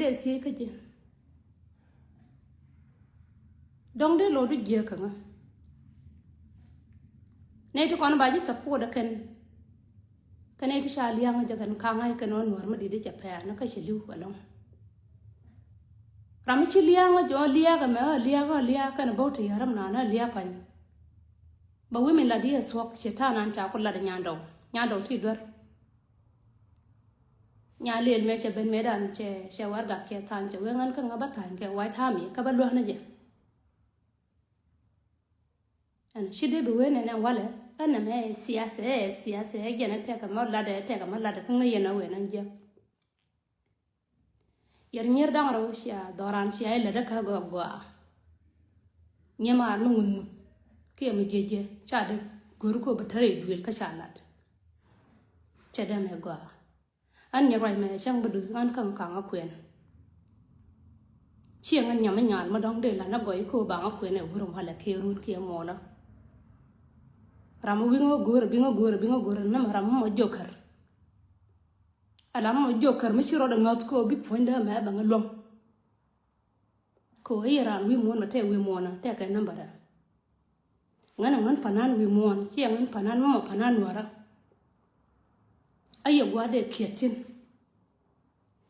de si ka je dong de lo du je ka nga ne to kon ba ji support da kan ne to sha liang ja kan ka ngai kan on war ma di de ja pa na ka shi lu along ram chi liang jo lia ga ma lia kan bo te yaram na lia pan ba wi min la di swak shetan an ta ko la da nya do ti dor nya lel me se ben medan che war ga ke tan che wengan ka ngaba tan ke wai tha mi ka ba lo na je an shi de be wen na wala an me siasa ge na te ka ma la de ka ngi na we na je yar nyer dang ro sha doran shi ai la da ka go nyema no ngun ke mi je cha de gor ko ba tare duel ka sha lat che da me go an nya rai me sang bu du an kang a kwen chiang an nya ma nyan ma dong de la na goi ko ba a kwen e wurum hala ke run ke mo la ram wingo gor na ma ram mo jokar ala mo jokar mi chiro da ngat ko bi fonda ma ba ngalong ko iran wi mon ma te wi mona te ka nambara ngana ngan panan wi mon chiang an panan mo panan wara ayo gwa de kietin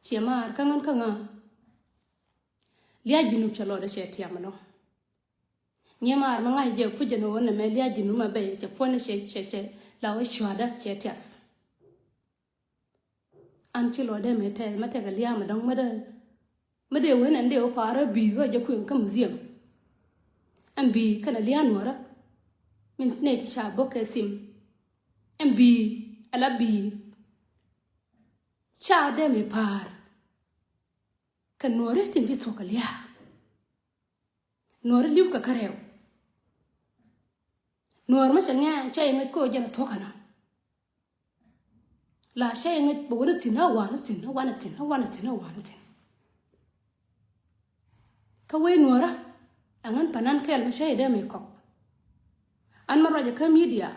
chiamar kangan kanga lia jinu chalo de seti amano nyemar manga je pujeno wona me lia jinu ma be che pone che la o chwada chetias anchilo de mete ga lia ma dong ma de wona de o para bi ga je kuin ka museum an bi kana lia nora min ne ti cha boke sim an bi ala bi cha de me par kan nore tin ji to kalia nore liu ka karew nore ma sanga chai ngai ko je na to kana la shay ngai bo na tin wana tin ka we nora angan panan kel ma shay de me ko an ma raja ka media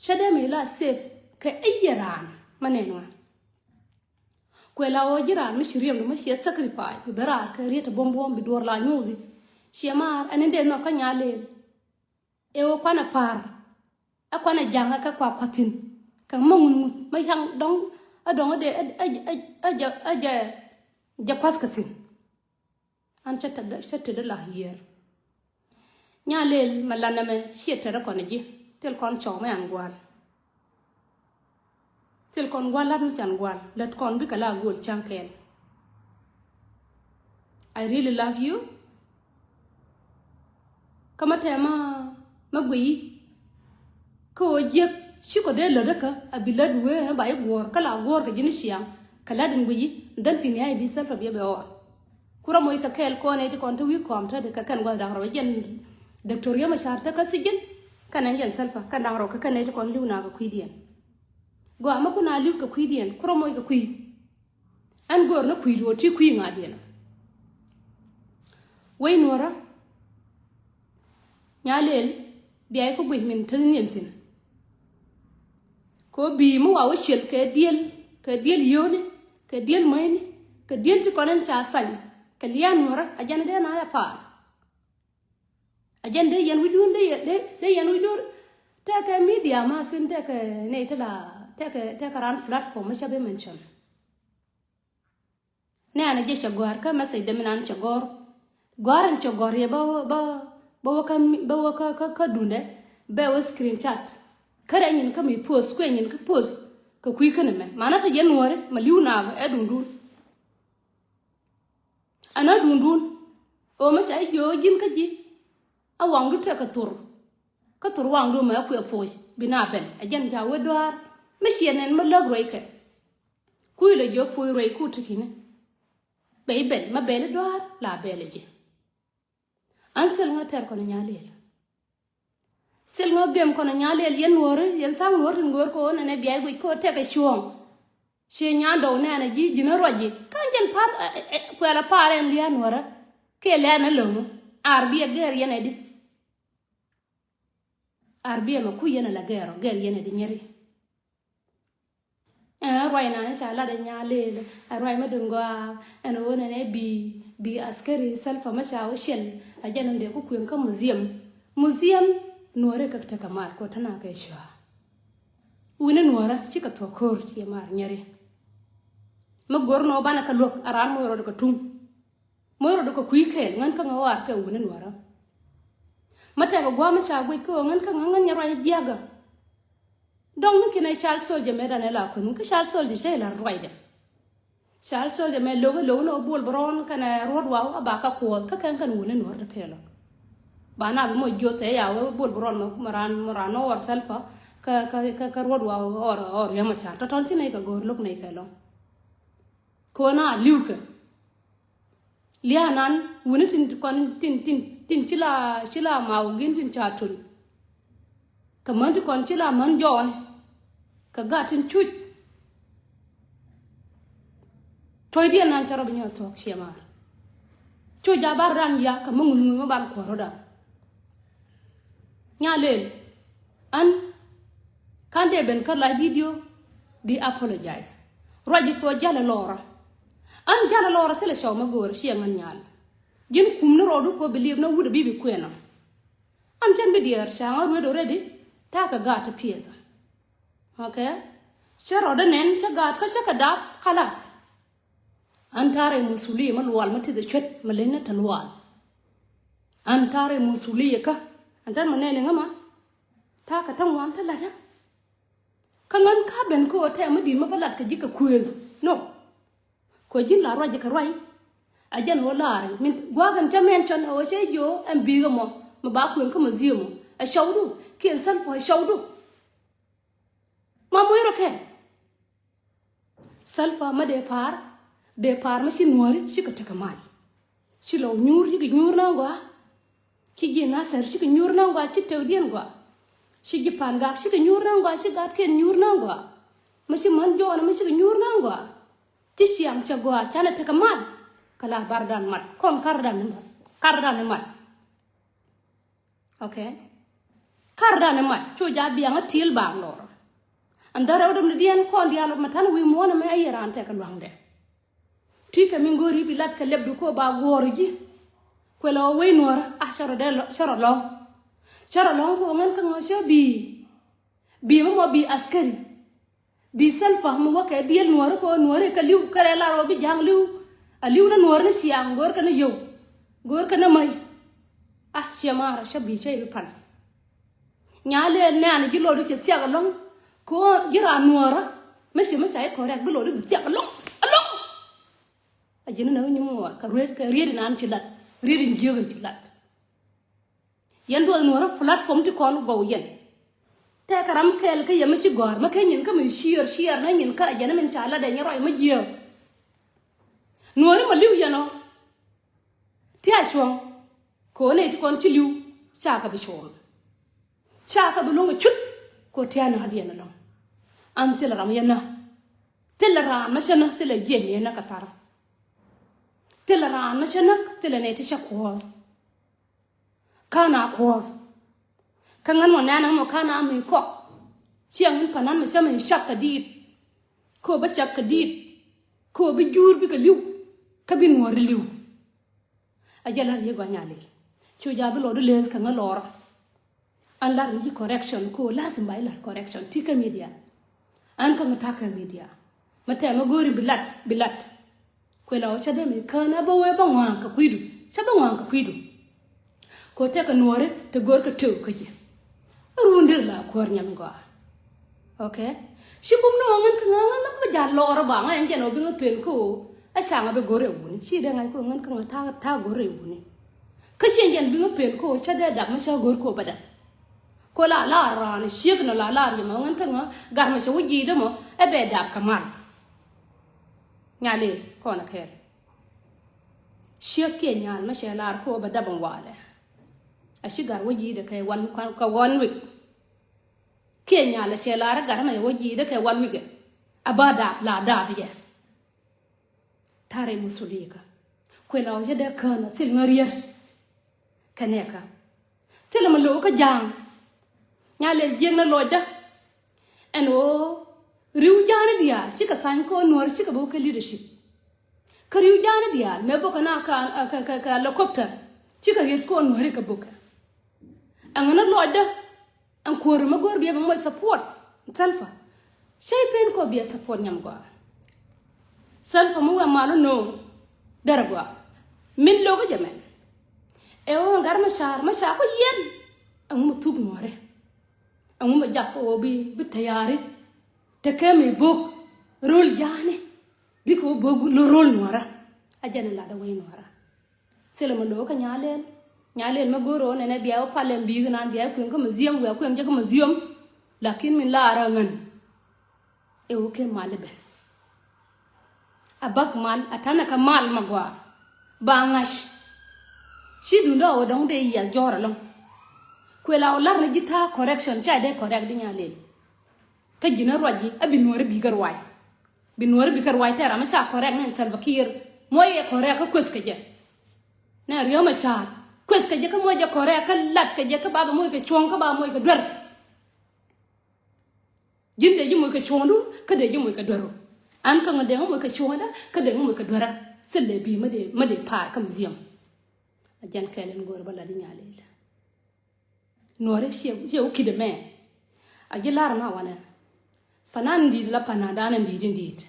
shade me la safe ka ayyaran manenwa kwela o jiran mi shiriyam ma shi sacrifice bi bara ka reta bombom bi dor la nyuzi shemar anende no ka nyale e o kwana par akwana janga ka kwa kwatin ka mangun ma yang dong adong de ja paskasin an chata de la hier nyale malana me shi tera kona ji tel kon chome an gwal tel kon gwalat mu chan gwal let kon bi kala gol chankel I really love you kama tema magwi ko je shi ko de la daka abilad we ba ay gor kala gor ka jini siam kala din gwi dan tin ay bi salfa bi be o kura moy ka kel ko ne ti kon to wi kom ta de ka kan gol dang ro jen doctor yama sharta ka sigin kanan jen salfa kan dang ro ka kan ne ti kon liuna ka kwidian go ama kuna liu ka kwidian kura moy ka kwi an gor na kwido ti kwi ngadien way nora nyalel bi ay ko gwi min tan yensin ko bi mu wa shel ke diel yone ke diel mayni ke diel ti konan cha san ke lian nora ajan de na ya pa ajan de yan widun de yan widur ta ka media ma sin ta ka ne ta ka ran platform ma shabe mention ne ana je shagwar ka ma sai de minan chagor gwaran chagor ye ba ka dunde ba wa screenshot kare nyin ka mi post ko nyin ka post ka kui kana me mana ta yen wore ma liuna ga edundun ana dundun o ma sai jo jin ka ji awang du te ka tur wang du ma ku poj bina ben ajan ja wedwar me sienen ma log roi ke kui le jo kui roi ku tine be ben ma bele dwar la bele je ansel nga ter ko nyale sel ngo gem kono nyalel yen wore yen sang ngor ko ne biay go ko te ka chuong she nya do ne na ji jina roji kan jen par ko la paren lian wora ke le na lo arbi ger yen edi arbi ma ku yen la ger yen edi nyeri Roi na cha la de nya le roi ma dungwa en wona ne bi askari salfa ma cha shel a janan de ku kuen ka museum nuore ka ta kamar ko tana kai sha wona nuora chika to kor chi mar nyare ma gorno bana ka lok aran mo ro ka tum mo ro ko kui kel ngan ka ngawar ka wona nuora mata ga gwa ma cha gwi ko ngan ka ngan nya roi diaga donc min kina chal soldier me dane la ko ka chal soldier che la roide chal soldier me lo no bol bron kana rod wa aba ka ko ka kan wona no ta kelo bana mo jote ya we bol bron no maran no war salfa ka rod wa or ya ma cha ta ton tin ka gor lok nei kelo ko na liuke lianan wona tin kon tin chila ma ugin tin cha tul ka man kon chila man jon ka gatin chuj toy dia nan charo binyo tok shemar chuja baran ya ka mungun ban ko roda nyalel an kande ben kala video di apologize roji ko jala lora sele shaw magor sheman nyal gin kumno rodu ko believe na wuda bibi kwena am chan bi dier shanga rodo ready ta ka gata pieza okay sharo da nen ta gat ka shaka da khalas antare musuli mal wal mati da chet malena talwal antare musuli ka antar manene ngama ta ka tangwan ta lada kangan ka ben ko ta madin mabalat ka jika kwez no ko jin la roje ka roi ajan wolare min gwagan tamen ton o shejo am biga mo ba kwen ka mazimo a shawdu ken salfo a shawdu ma moyro ke salfa ma de par ma shi nuori shi ka taka mal shi lo nyur yi nyur na ngwa ki ji na sar shi ka nyur na ngwa chi tewdien ngwa shi ji pan ga shi ka nyur na ngwa shi gat ken nyur na ngwa ma shi man jo na ma shi ka nyur na ngwa ti siam cha gwa chana taka mal kala bardan mat kon kardan mat okay kardan mat cho ja bianga til bang lor andara odom dian kon dialo matan wi mona me ayeran te ka lwangde tika min gori bilat ka lebdu ko ba gorji ko lo we nor a charo lo ko ngan ka ngosha bi mo bi askari bi salfa mo waka diel nor ko nor ka liu kare la ro bi jang liu aliu na nor ne siang gor ka na yow gor ka na mai siamara shabi chay bi pan nyale ne an gi lo du ci siaga long ko gira nuora mesi mesai ko rek bi lo du siaga long along ajina na ñu mo ka red nan ci lat red njegal ci lat yando nuora platform ti kon go yen te karam kel ka yema ci gor ma kay ñin ka muy share na ñin ka ajana men ci ala da ñi roy ma jeew nuora ma liw yano ti a chong ko ne ti kon ci liw chaka bi chong chaka bi longa chut ko tiana hadiya na long antel ram yana telra ma chana tele yene na katara telra ma chana tele ne ti chakwa kana ko kangan mo nana mo kana mi ko chiang min panan ma chama shakka dit ko ba chakka dit ko bi jur bi ka liw ka bi no liw ajala ye go nyale chuja bi lo do les ka ngalora an lar ni correction ko lazim bay lar correction tika media an ka mataka media mata ma gori bilat ko la o chade me kana ba we ba ngwan ka kwidu chaba ngwan ka kwidu ko te ka nuore te gor ka tew ka ji rundir la ko nyam go okay shibum no ngan ka ngan na ba ja lora ba ngan je no bi ngapel ko a sanga be gore woni chi de ngai ko ngan ka ta gore woni ka shen jen bi ngapel ko chade da ma sha gor ko bada ko la ran shek no la ri mo ngan ka nga gar ma sha wuji de mo e be da kamal nyale ko na kel shek ke nyal ma sha lar ko ba da ban wale a shigar wuji de kai wan ka wan week ke nyal sha lar gar ma wuji de kai wan week abada la da biye tare musulika ko la o de kana sil ngarier kaneka tele ma lo ka jang nyale jeng na loda en o riu jana dia chika san ko nor chika bo ka leadership ka riu jana dia me bo kana ka helicopter chika ret ko nor ka boka angana loda an ko ma gor bi mo support salfa shay pen ko bi support nyam go salfa mo malu no daragwa min logo jamen e o ngar ma char ko yen an mo tug nore an mo jakko bi tayari te keme bok rol jane bi ko bog lo rol nora ajana la da way nora sele mo lo ka nyalen ma goro ne biya o palem bi nan biya ko ko museum wa ko nje ko museum lakin min la ara ngan e o ke malbe abak mal atana ka mal magwa ba ngash shi dunda o dong de ya jora long ko la o lar ne gita correction cha de correct di nyalen ka jina roji abi nore bi garwai tera ma sa correct ne Salva Kiir moye correct ko kweska je na riyo ma cha kweska je ka moje correct ka lat ka je ka baba moye ka chon ka ba moye ka dor jinde ji moye ka chondu ka de ji moye ka doro an ka ngade moye ka chonda ka de moye ka dora sele bi ma de par ka museum ajan kelen gor bala di nyalel nore she o kide me ajilar ma wana panan di la panada nan di dit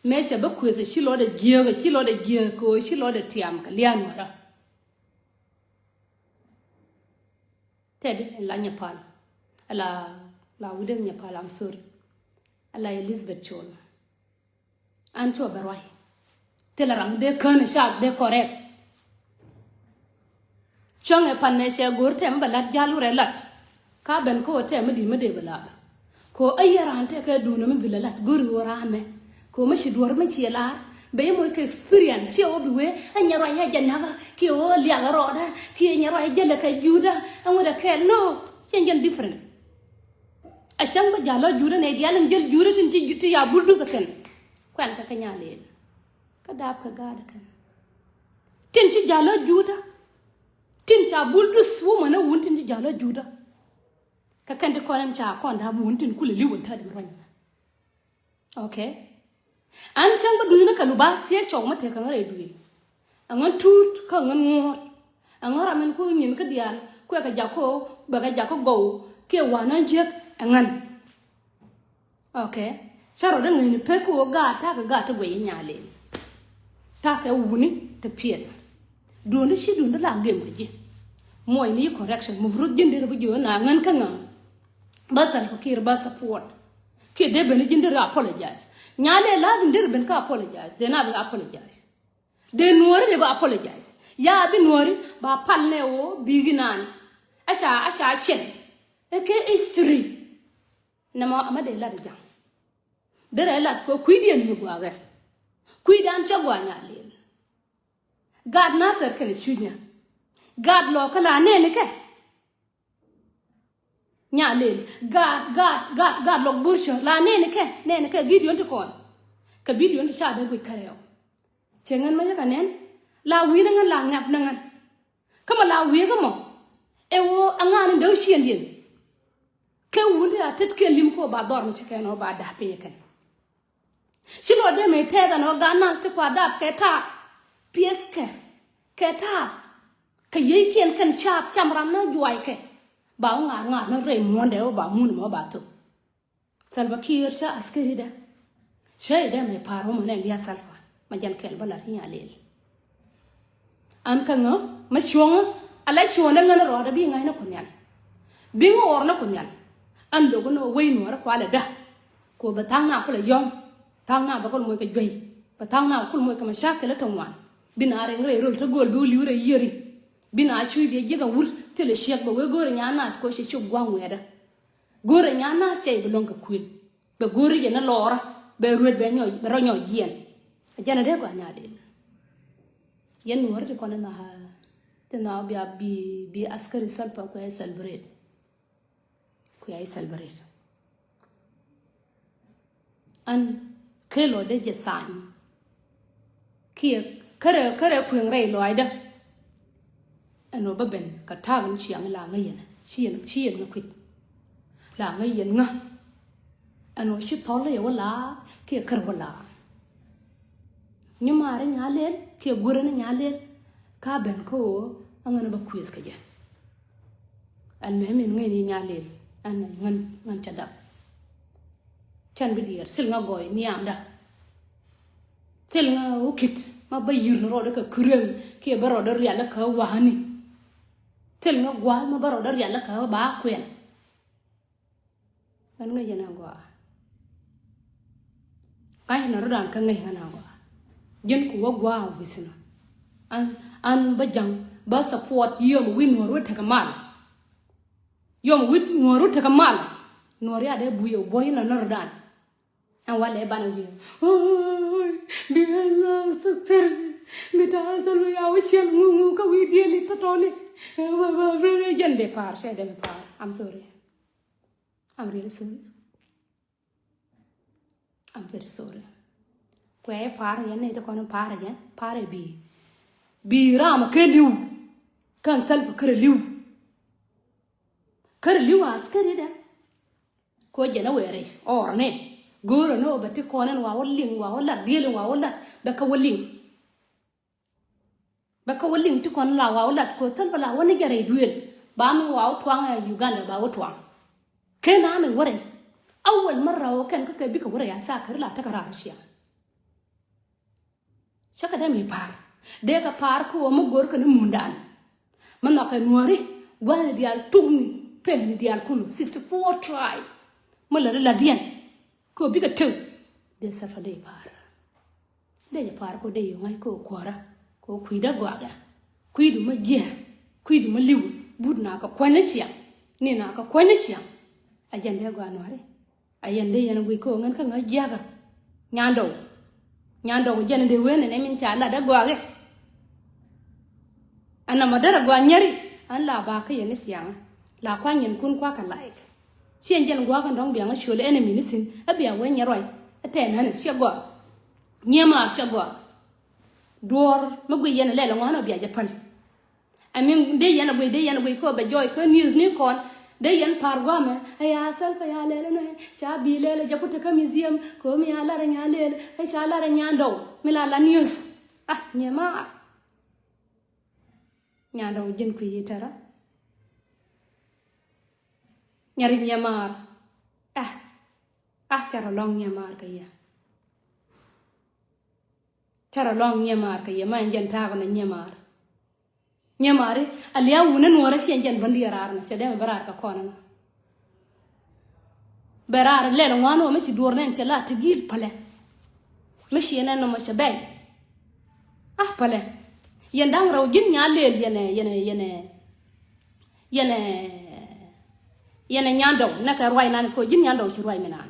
me se ba ku se shilo de gier ko shilo de tiam ka lian wala ted la nyapal la wuden nyapal am sorry ala Elizabeth Chol anto barwai telaram de kan sha de correct chonge panne se gorte mbalat jalure lat ka ben ko te mdi mede bala ko ayyaran te ka duna mi bilalat gori warame ko mashi dor ma ci la be mo ke experience ci obi we anya ro ya janaba ki o li aga roda ki anya ro ya jala ka juda amuda ke no changen different achang ba jalo juda ne dialam jël juda tin ci ya buddu saken kwan ka nyale ka dab ka gada kan tin ci jalo juda tin cha buddu su mana wuntin ci jalo juda ka kan de konan cha kon da bu wuntin kula li wunta da ran okay an chang ba duina ka luba se chong ma te kan re duwi an tut ka ngan ngot an ra men ku nyin ka dial ku ka jako ba ka jako go ke wanan je an okay charo da ngini pe ku ga ta gwe nyale ta ka wuni te piet duona shi duona la gem ji moy ni correction mu vrut jinde bu jo na ngan ka ngan ba Salva Kiir ba support ke de ben jinde apologize nyale lazim der ben ka apologize de na ba apologize de nuori de ba apologize ya bi nuori ba palle o biginan asha shen ke history na ma amade la de jang dere lat ko kuidien ni gwaga kuidan chagwa nyale God nasar kale chunya God lo kala ne ke nyale God lo busho la ne ke video to kon ka video to sha da gwe kareo chengan ma ka nen la wi na la ngap na ngan kama la wi ga mo e wo angan do shien din ke wunde atet ke lim ko ba dor mi ke no ba da pe ke silo de me te da no ga nas to kwa da ke ta pieske ke ta ke yeken kan chap chamram na juai ke ba nga na re monde ba mun mo ba to Salva Kiir sha askari da shay da me paro mo ne ya Salva ma jan kel bala ya lel an kan ma chuang ala chuang na ngana ro da bi ngai na kunyan bi ngor na kunyan an do no we no ra kwala da ko ba tang na ko le yom tang na ba ko mo ka jwe ba tang na ko mo ka ma shakela tongwan bina re ngre rol to gol bi liure yeri bina chui bi jega wur tele shek ba we gore nyana ko she chu gwang wera gore nyana se bi longa kwil be gore je na lora be ruet be nyoy be ronyo yen jana de ko nya de yen wor de ko na ha te na bi askari salpa ko ay celebrate an kelo de je sani ki kare kwen rei loida ano baben ka tagun chiang la ngayen chien nga kwit la ngayen nga ano shi tolle wala ke kar wala nyumare nyalen ke gurene nyalen ka ben ko angana ba quiz ka je al memin ngai ni nyalen an ngan chadap chan bi dier sil nga goy ni amda sil nga ukit ma bayir no ro ka kurem ke baro do yalla ka wahani sil nga gwa ma baro do yalla ka ba kwen an nga jena gwa kai na rodan ka ngai ngana gwa jen ku wagwa visina an bajang ba support yom win no ro ta kamal yom win no ro ta kamal no ri ade buyo boy na rodan an wale bana wi oi biela sater mita salu ya wishel ngu ka wi dieli totoni ba vrene jende par she de par I'm sorry I'm really sorry I'm very sorry kwe par yan ne to kono par yan par bi ram ke liu kan self kare liu askari da ko jena were or ne goro no bati konen wa walling wa wala diel wa wala baka walling ti kon la wa wala ko tal bala woni gare duel ba mu wa twang Uganda ba wotwang kena me wore awwal marra wa kan ka bi ka wore ya sa kar la ta kara shiya shaka da mi par de ka par ko mu gor ka ni mundan man na ka nuore wala dial tumi pe ni dial kunu 64 tribe mala la dien ko bi ka tu de safa de par de par ko de yo ngai ko kwara ko kuida gwaga kuidu ma je kuidu ma liwu budna ka kwana sia ni na ka kwana sia ajande gwa nore ayande yana wi ko ngan ka nga jaga nyando ko jende wene ne min cha la da gwaga ana madara gwa nyari an la ba ka yana sia la kwanyen kun kwa ka like sien jen gwa kan dong biang shole enemy ni sin abia wen yaroi aten han sia gwa nyema sia gwa dor magui yana lela ngwana bia japan amin de yana gui ko be joy ko news ni kon de yan par gwa me aya sal fa ya lela no cha bi lela jakuta ka museum ko mi ala ra nya lela ay cha ala ra nya ndo mi la news nyema nya ndo jen ku yitara nyari nyamar cara long nyamar kaya cara long nyamar kaya ma njen ta ko na nyamari aliya wuna nuora si njen bandi yarar na chede barar ka kona barar lelo ngano ma si dornen tela tigil pale mishi yana no ma shabay pale yendang raw jin nya lel yana nyando naka rwai nan ko jin nyando ci rwai minan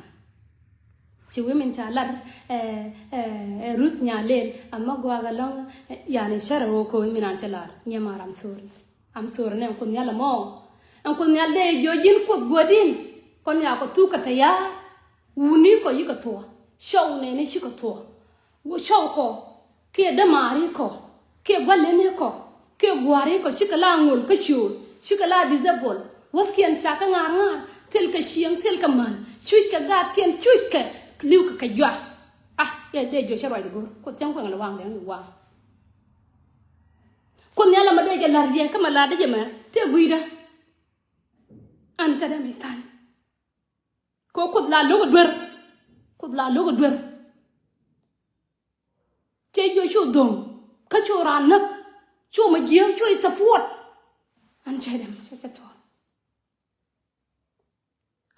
ci women cha lar rut nya lel amma gwa ga long yani sharo ko minan cha lar nyamar am sori ne ko nyala mo an ko nyalde jojin ko godin kon ya ko tu kata ya wuni ko yika to show ne shi ko to wo show ko ke da mari ko ke gwalle ne ko ke gware ko shikala ngul ka shur shikala disable waskian chaka ngar tel ka siang tel ka man chuit ka gat ken chuit ka liu ka jwa ya de jo sharwa go ko chang ko ngala wang de wa ko nyala ma de ja lar je kama la de je ma te guida an ta da mi tan ko la lo go dwer che jo chu dong ka chu ran nak chu ma je chu i support an cha da ma cha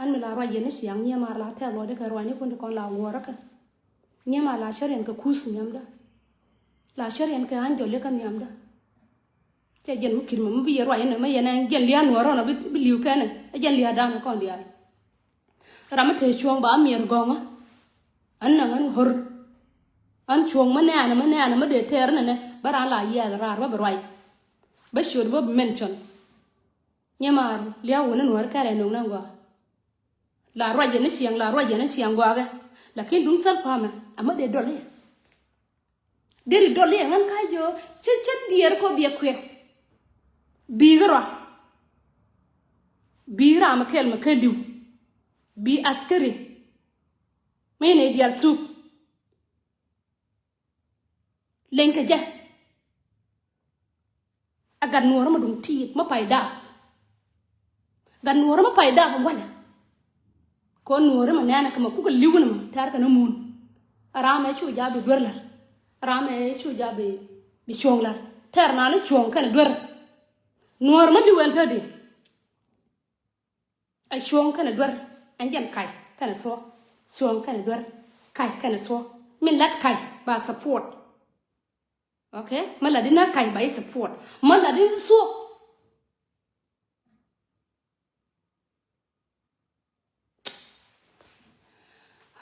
an mi la ra yene siang nya mar la ta lo de ka rwani kun ko la wora ka nya ma la sharen ka kusu nyamda la sharen ka an jole kan nyamda che jen mukin mo bi yero yene ma yene jen lian wora na bi liu kana jen lia da ko dia ramate chuang ba mier gonga an na ngan hor an chuang ma na ma de ter ne bara la ya ra ba rwai ba shur ba mention nya mar lia wona wor ka re no na ngwa la roje ne siang gwa ga lakin dum sal fama amma de dole deri dole ngan ka jo chet dier ko biya kwes bira ma kel ma kaliw bi askari mene dial soup lenka ja agan nuora ma dum tiit ma payda gan nuora ma payda fa wala ko nuora ma nana kama kuka liwuna ma tar kana mun arama chu jabe dorlar arama chu jabe bi chonglar ter na le chong kana dor nuora ma liwen tadi ay chong kana dor anjan kai kana so chong kana dor kai kana so min lat kai ba support okay maladina kai by support maladin so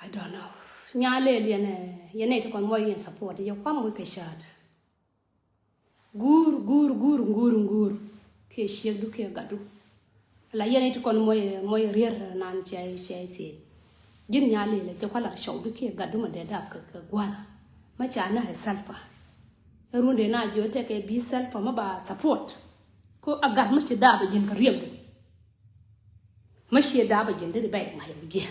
I don't know nyale yene to kon moy support yo kwam mo ke shad gur ke sheg du ke gadu la yene to kon moy rier nan chay si jin nyale le to kala show du ke gadu ma de da ka gwala ma cha na salfa runde na jote ke bi self ma ba support ko agar ma ci daba jin ka riyam ma ci daba jin de bay ma yam gi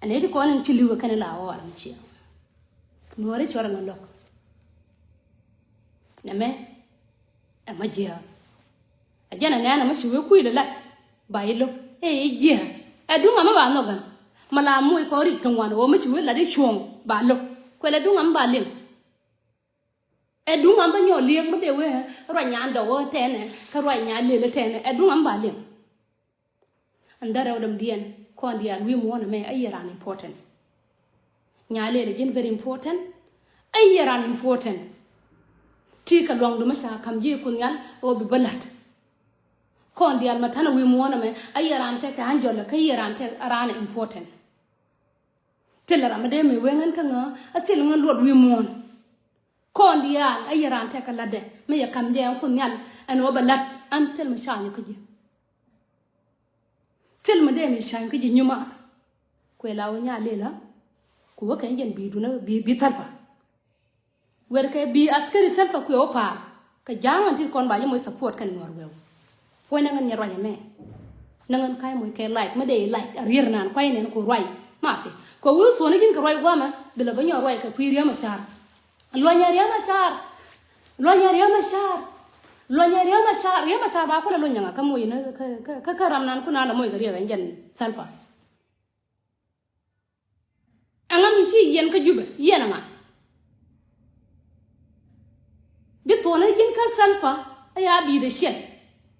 ane to ko nan ci liwa kana la wa ni ci no re chora ngalo na me ma jia ajana ngana ma ci we ku ida lat ba yelo jia adunga ma ba no gan mala mu ko ri tongwana wo ma ci we la de chuong ba lo ko la dunga ma ba lem edung amba nyo liek ma de we ro nya ndo wo tene ka ro nya le tene edung amba lem andara odam dien ko ndian wi mo na me ayran important nya le jin very important ayran important ti ka long do ma sa kam ji kun yal o bi balat ko ndian ma tan wi mo na me ayran te ka anjo la ka ayran te arana important telara ma de me wengan ka nga asil nga lod wi mo kondian ayaran te kala de me ya kam de kun nyal an wabalat an tel ma shani ko ji tel ma de me shani ko ji nyuma ko la wonya lela ko wa kan jen bi duna bi tarfa wer ke bi askari selfa ko pa ka jangan ti kon ba yemo support kan nor wew ko na ngan nyarwa me nangan kai mo ke like ma de like rir nan kwai ne ko roi ma ke ko wu so ne gin ko roi wa ma de la banyo roi ka kwiriya ma char lo nyari ma char ba ko lo nyanga ka moy na ka ram nan ko na la moy gariya ngen salfa angam ci yen ka jube yen nga bi to na gin ka salfa aya bi de shen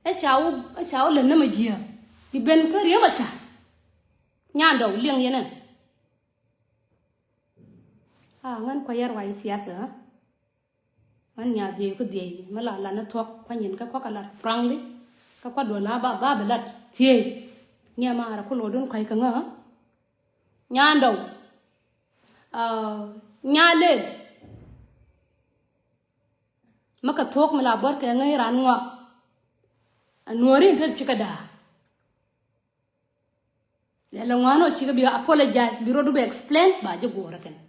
a chawo le na ma jiya bi ben ka riya ma cha nya ndaw leng yenen ngan ko yar wai siyasa man nya je ko de mala la na tok ko nyin ka ko kala frankly ka ko do la ba belat tie nya ma ra ko lo don kai ka nga nya ndaw nya le maka tok mala bor ka ngai ran nga anori inter chikada la ngano chika bi apologize bi rodu be explain ba je go raken